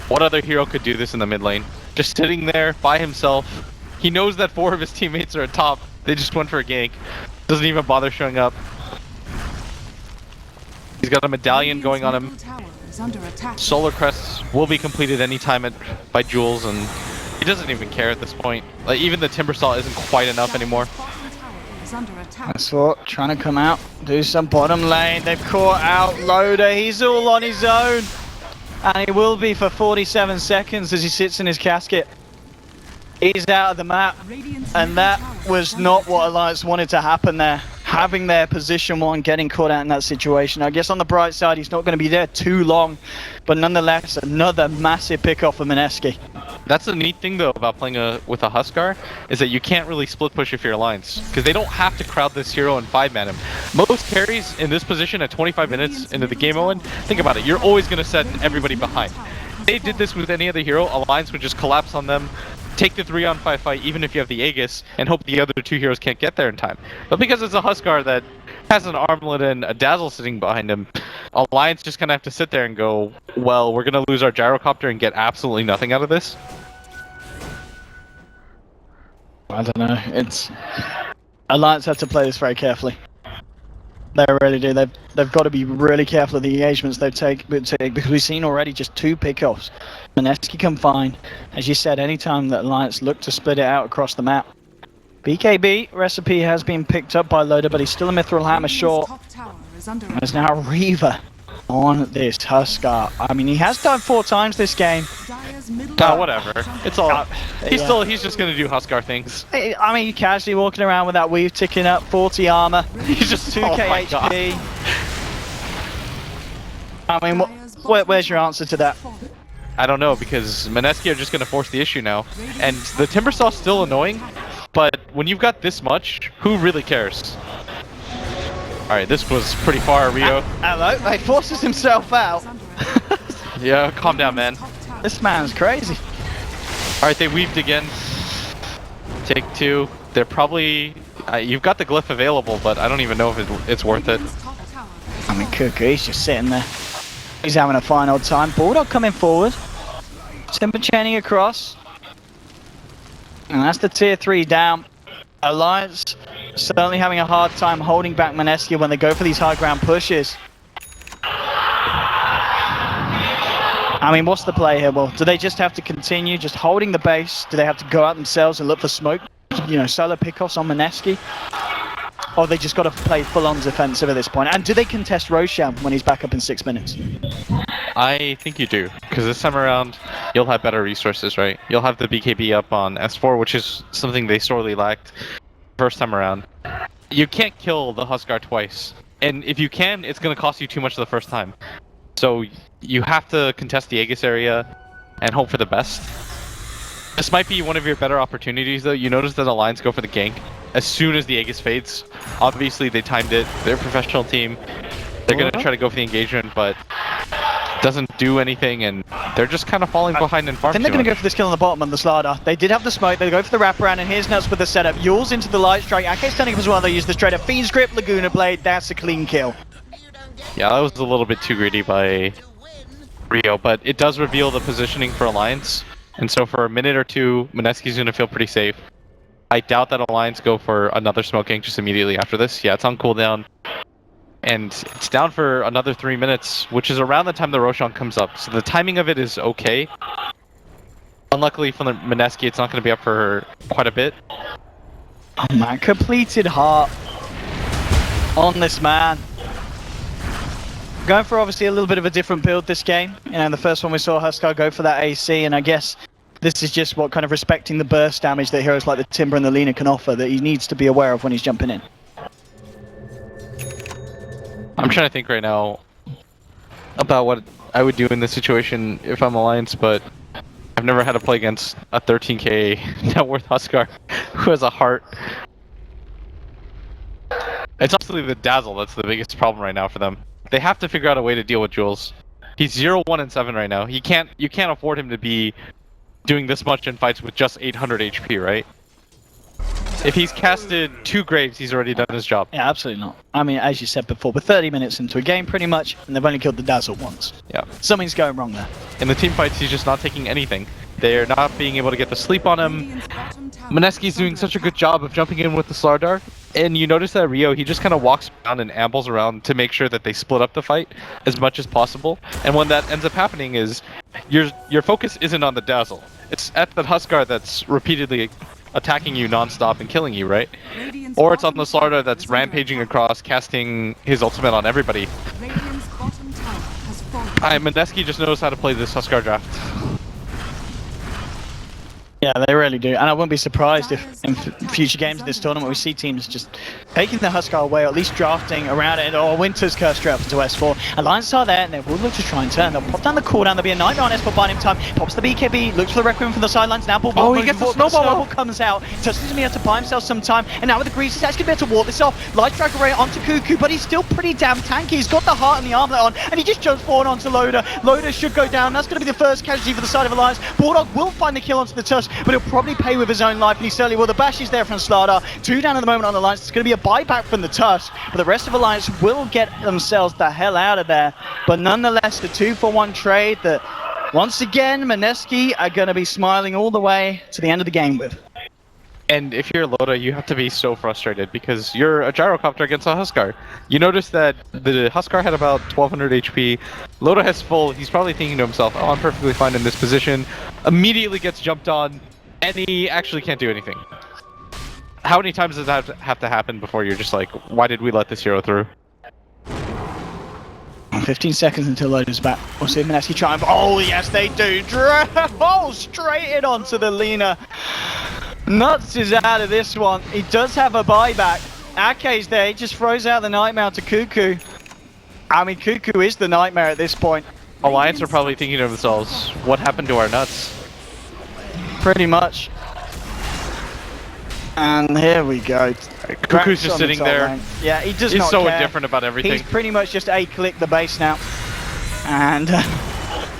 What other hero could do this in the mid lane? Just sitting there by himself. He knows that 4 of his teammates are at top. They just went for a gank. Doesn't even bother showing up. He's got a medallion going on him. Solar Crests will be completed anytime by Jules, and he doesn't even care at this point. Like, even the Timbersaw isn't quite enough anymore. That's what, trying to come out, do some bottom lane. They've caught out Loader. He's all on his own. And he will be for 47 seconds as he sits in his casket. He's out of the map, and that was not what Alliance wanted to happen there. Having their position 1, getting caught out in that situation. I guess on the bright side, he's not going to be there too long, but nonetheless, another massive pick off of Mineski. That's the neat thing though about playing with a Huskar, is that you can't really split push if you're Alliance, because they don't have to crowd this hero and 5-man him. Most carries in this position at 25 minutes into the game, Owen, think about it, you're always going to set everybody behind. If they did this with any other hero, Alliance would just collapse on them, take the 3-on-5 fight even if you have the Aegis, and hope the other 2 heroes can't get there in time. But because it's a Huskar that has an Armlet and a Dazzle sitting behind him, Alliance just kind of have to sit there and go, well, we're going to lose our Gyrocopter and get absolutely nothing out of this. I don't know, it's... Alliance have to play this very carefully. They really do. They've got to be really careful of the engagements they take, because we've seen already just 2 pickoffs. Mineski can find, as you said, anytime that Alliance look to split it out across the map. BKB recipe has been picked up by Loader, but he's still a Mithril Hammer short. There's now Reaver on this Huskar. I mean, he has died 4 times this game. Whatever. It's all. He's just gonna do Huskar things. I mean, casually walking around with that weave ticking up, 40 armor. He's just 2k HP. I mean, where's your answer to that? I don't know, because Mineski are just gonna force the issue now, and the Timbersaw's still annoying. But when you've got this much, who really cares? All right, this was pretty far, Rio. Hello, he forces himself out. Yeah, calm down, man. This man's crazy. Alright, they weaved again. Take 2. They're probably... you've got the glyph available, but I don't even know if it's worth it. I mean, Cuckoo, he's just sitting there. He's having a fine old time. Bulldog coming forward. Timber chaining across. And that's the tier 3 down. Alliance certainly having a hard time holding back Mineski when they go for these high ground pushes. I mean, what's the play here? Well, do they just have to continue just holding the base? Do they have to go out themselves and look for smoke? You know, solo pickoffs on Mineski? Or they just got to play full-on defensive at this point? And do they contest Roshan when he's back up in 6 minutes? I think you do, because this time around, you'll have better resources, right? You'll have the BKB up on S4, which is something they sorely lacked first time around. You can't kill the Huskar twice. And if you can, it's going to cost you too much the first time. So you have to contest the Aegis area and hope for the best. This might be one of your better opportunities though. You notice that the Alliance go for the gank as soon as the Aegis fades. Obviously they timed it, they're a professional team. They're going to try to go for the engagement, but it doesn't do anything, and they're just kind of falling behind in farm. I think they're going to go for this kill on the bottom on the Slardar. They did have the smoke, they go for the wraparound, and here's Nuts with the setup. Yule's into the light strike, Ake's turning up as well, they use the straight up Fiend's Grip, Laguna Blade, that's a clean kill. Yeah, that was a little bit too greedy by Rio, but it does reveal the positioning for Alliance. And so for a minute or 2, Mineski's going to feel pretty safe. I doubt that Alliance go for another smoking just immediately after this. Yeah, it's on cooldown. And it's down for another 3 minutes, which is around the time the Roshan comes up. So the timing of it is okay. Unluckily for the Mineski, it's not going to be up for quite a bit. Oh man, completed heart on this man. Going for obviously a little bit of a different build this game. You know, the first one we saw Huskar go for that AC, and I guess this is just what kind of respecting the burst damage that heroes like the Timber and the Lina can offer that he needs to be aware of when he's jumping in. I'm trying to think right now about what I would do in this situation if I'm Alliance, but I've never had to play against a 13k net worth Huskar who has a heart. It's actually the Dazzle that's the biggest problem right now for them. They have to figure out a way to deal with Jules. He's 0, 1, and 7 right now. You can't afford him to be doing this much in fights with just 800 HP, right? If he's casted 2 Graves, he's already done his job. Yeah, absolutely not. I mean, as you said before, we're 30 minutes into a game pretty much, and they've only killed the Dazzle once. Yeah. Something's going wrong there. In the team fights, he's just not taking anything. They're not being able to get the sleep on him. Mineski's doing such a good job of jumping in with the Slardar. And you notice that Rio, he just kind of walks around and ambles around to make sure that they split up the fight as much as possible. And when that ends up happening is, your focus isn't on the Dazzle. It's at the Huskar that's repeatedly attacking you non-stop and killing you, right? Or it's on the Slardar that's rampaging across, casting his ultimate on everybody. Mineski just knows how to play this Huskar draft. Yeah, they really do, and I wouldn't be surprised if in future games of this tournament we see teams just taking the Huskar away, or at least drafting around it, or Winter's Curse straight up into S4. Alliance are there, and they will look to try and turn. They'll pop down the cooldown, there'll be a Nightmare on S4 buying him time, pops the BKB, looks for the Requiem from the sidelines, now ball he gets the snowball! Comes out, Tuscan's gonna have to buy himself some time, and now with the Grease, he's actually gonna be able to walk this off. Light Drag Array onto Cuckoo, but he's still pretty damn tanky, he's got the heart and the armlet on, and he just jumps forward onto Loader. Loader should go down, that's gonna be the first casualty for the side of Alliance. Bulldog will find the kill onto the Tusk, but he'll probably pay with his own life, and he certainly will. The bash is there from Slardar. 2 down at the moment on Alliance. It's going to be a buyback from the Tusk, but the rest of Alliance will get themselves the hell out of there. But nonetheless, the 2-for-1 trade that, once again, Mineski are going to be smiling all the way to the end of the game with. And if you're Loda, you have to be so frustrated because you're a gyrocopter against a Huskar. You notice that the Huskar had about 1200 HP. Loda has full. He's probably thinking to himself, oh, I'm perfectly fine in this position. Immediately gets jumped on. And he actually can't do anything. How many times does that have to happen before you're just like, why did we let this hero through? 15 seconds until Loader's back. We'll see if Mineski try and... Oh, yes, they do. Oh, straight in onto the Lina. Nuts is out of this one. He does have a buyback. Ake's there. He just throws out the Nightmare to Cuckoo. I mean, Cuckoo is the Nightmare at this point. Alliance are probably thinking to themselves, what happened to our nuts? Pretty much. And here we go. Cuckoo's just sitting there. Lane. Yeah, he does He's not so care. indifferent about everything. He's pretty much just A-click the base now. And...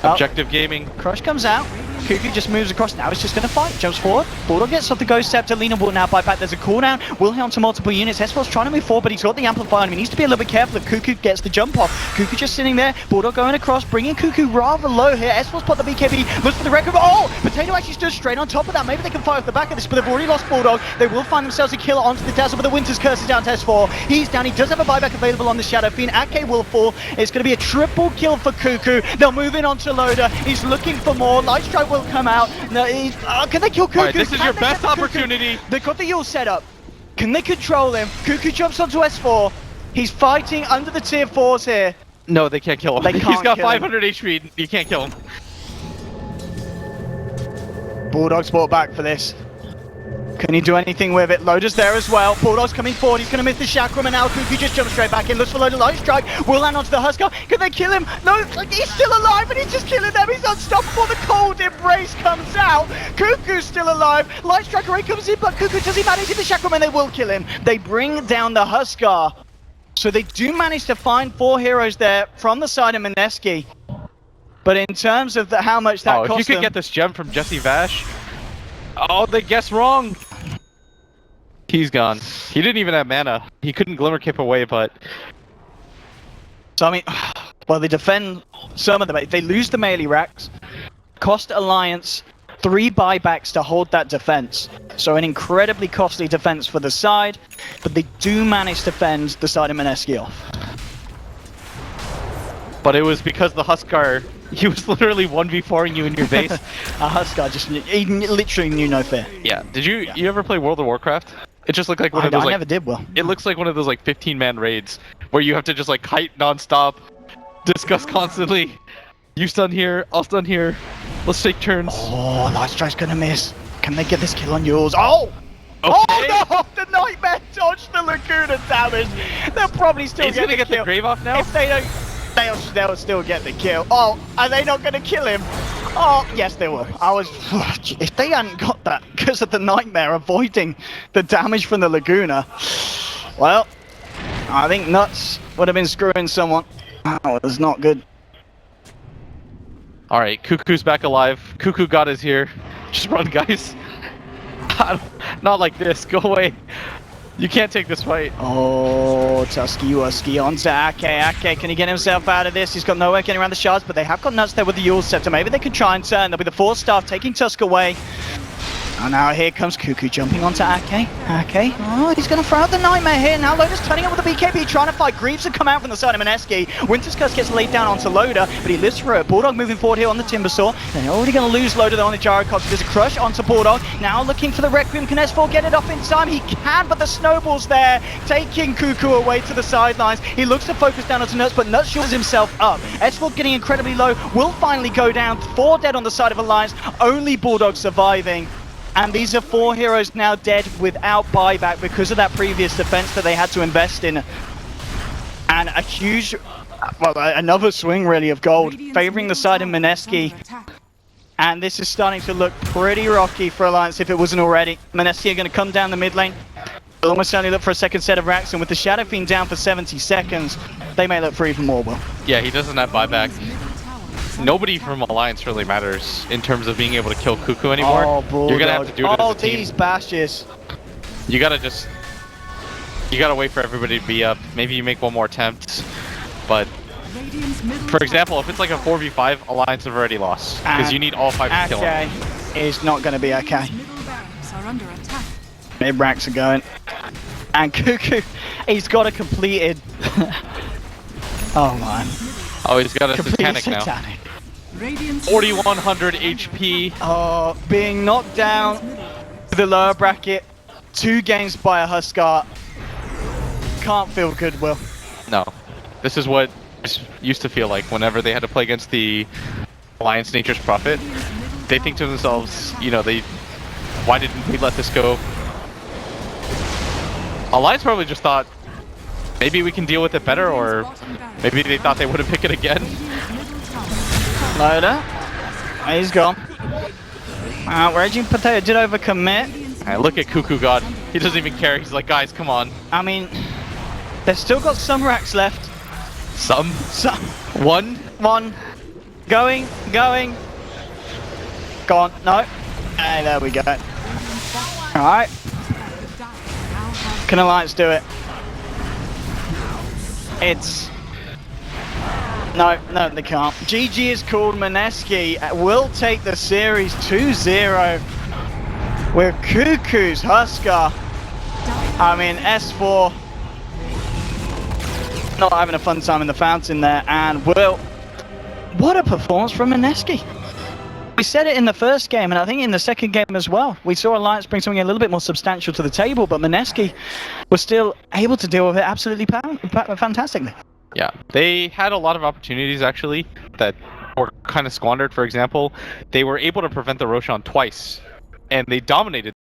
Objective gaming. Crush comes out. Cuckoo just moves across. Now he's just going to fight. Jumps forward. Bulldog gets off the Ghost Scepter. Lina will now buy back. There's a cooldown. Will hit onto multiple units. S4's trying to move forward, but he's got the Amplifier on him. He needs to be a little bit careful if Cuckoo gets the jump off. Cuckoo just sitting there. Bulldog going across, bringing Cuckoo rather low here. S4's put the BKB. Looks for the record. Oh! Potato actually stood straight on top of that. Maybe they can fight off the back of this, but they've already lost Bulldog. They will find themselves a killer onto the Dazzle, but the Winter's Curse is down to S4. He's down. He does have a buyback available on the Shadow Fiend. Ake will fall. It's going to be a triple kill for Cuckoo. They'll move in onto Loader. He's looking for more. Light Strike will come out. No, can they kill Cuckoo? Right, this is your best opportunity. They've got the Yule set up. Can they control him? Cuckoo jumps onto S4. He's fighting under the tier 4s here. No, they can't kill him. They can't He's got kill 500 HP. You can't kill him. Bulldog's brought back for this. Can he do anything with it? Loader's there as well. Bulldog's coming forward. He's going to miss the Chakram, and now Cuckoo just jumps straight back in. Looks for Loader. Light Strike will land onto the Huskar. Can they kill him? No, he's still alive, and he's just killing them. He's unstoppable. The Cold Embrace comes out. Cuckoo's still alive. Light Strike Array comes in, but Cuckoo, does he manage the Chakram, and they will kill him. They bring down the Huskar. So they do manage to find 4 heroes there from the side of Mineski. But in terms of how much that cost if you could get this gem from Jesse Vash. Oh, they guessed wrong. He's gone. He didn't even have mana. He couldn't Glimmer Cape away, but... So, I mean, well, they defend some of them. They lose the melee racks, cost Alliance 3 buybacks to hold that defense. So an incredibly costly defense for the side, but they do manage to fend the side of Mineski off. But it was because the Huskar, he was literally 1v4ing you in your base. A Huskar just, he literally knew no fear. Yeah. Did you ever play World of Warcraft? It just looked like one of those. I like, never did well. It looks like one of those like 15-man raids where you have to just like kite nonstop, discuss constantly. You stun here, I'll stun here. Let's take turns. Oh, Light Strike's gonna miss. Can they get this kill on yours? Oh! Okay. Oh no! The Nightmare dodged the Laguna damage. They'll probably still He's get gonna the get kill. the grave off now? If they don't, they'll still get the kill. Oh, are they not gonna kill him? Oh, yes they will. If they hadn't got that because of the Nightmare avoiding the damage from the Laguna, well, I think Nuts would have been screwing someone. Oh, it was not good. Alright, Cuckoo's back alive. Cuckoo God is here. Just run, guys. Not like this. Go away. You can't take this fight. Oh, Tusky onto Ake. Ake, can he get himself out of this? He's got nowhere getting around the shards, but they have got Nuts there with the Yule Scepter. Maybe they could try and turn. There'll be the 4 staff taking Tusk away. And now here comes Cuckoo jumping onto Ake. Ake, oh, he's going to throw out the Nightmare here. Now Loda's turning up with the BKB, trying to fight. Greaves have come out from the side of Mineski. Winter's Curse gets laid down onto Loda, but he lives through it. Bulldog moving forward here on the Timbersaw. They're already going to lose Loda there on the Gyrocopter. There's a crush onto Bulldog. Now looking for the Requiem. Can S4 get it off in time? He can, but the snowball's there, taking Cuckoo away to the sidelines. He looks to focus down onto Nuts, but Nuts shields himself up. S4 getting incredibly low, will finally go down. 4 dead on the side of Alliance, only Bulldog surviving. And these are 4 heroes now dead without buyback because of that previous defense that they had to invest in. And a huge, well, another swing really of gold, favoring the side of Mineski. And this is starting to look pretty rocky for Alliance if it wasn't already. Mineski are going to come down the mid lane. They'll almost certainly look for a second set of racks, and with the Shadow Fiend down for 70 seconds, they may look for even more, Will. Yeah, he doesn't have buyback. Nobody from Alliance really matters in terms of being able to kill Cuckoo anymore. Oh, you're gonna have to do it as a team. These bashes. You gotta wait for everybody to be up. Maybe you make one more attempt, but for example, if it's like a 4v5, Alliance have already lost because you need all 5 to kill him. Is not gonna be okay. Mid racks are going, and Cuckoo, he's got a completed. Oh man. Oh, he's got a Satanic now. 4100 HP. Oh, being knocked down to the lower bracket, 2 games by a Huskar. Can't feel good, Will. No. This is what it used to feel like whenever they had to play against the Alliance Nature's Prophet. They think to themselves, you know, why didn't we let this go? Alliance probably just thought, maybe we can deal with it better, or maybe they thought they wouldn't pick it again. Loda. He's gone. Raging Potato did overcommit. Right, look at Cuckoo God. He doesn't even care. He's like, guys, come on. I mean, they've still got some racks left. Some? One? One. Going. Gone. No. Hey, there we go. Alright. Can Alliance do it? It's... No, they can't. GG is called. Mineski will take the series 2-0 with Cuckoo's Huskar. I mean, S4 not having a fun time in the fountain there, and Will, what a performance from Mineski. We said it in the first game, and I think in the second game as well. We saw Alliance bring something a little bit more substantial to the table, but Mineski was still able to deal with it absolutely fantastically. Yeah, they had a lot of opportunities actually that were kind of squandered. For example, they were able to prevent the Roshan twice, and they dominated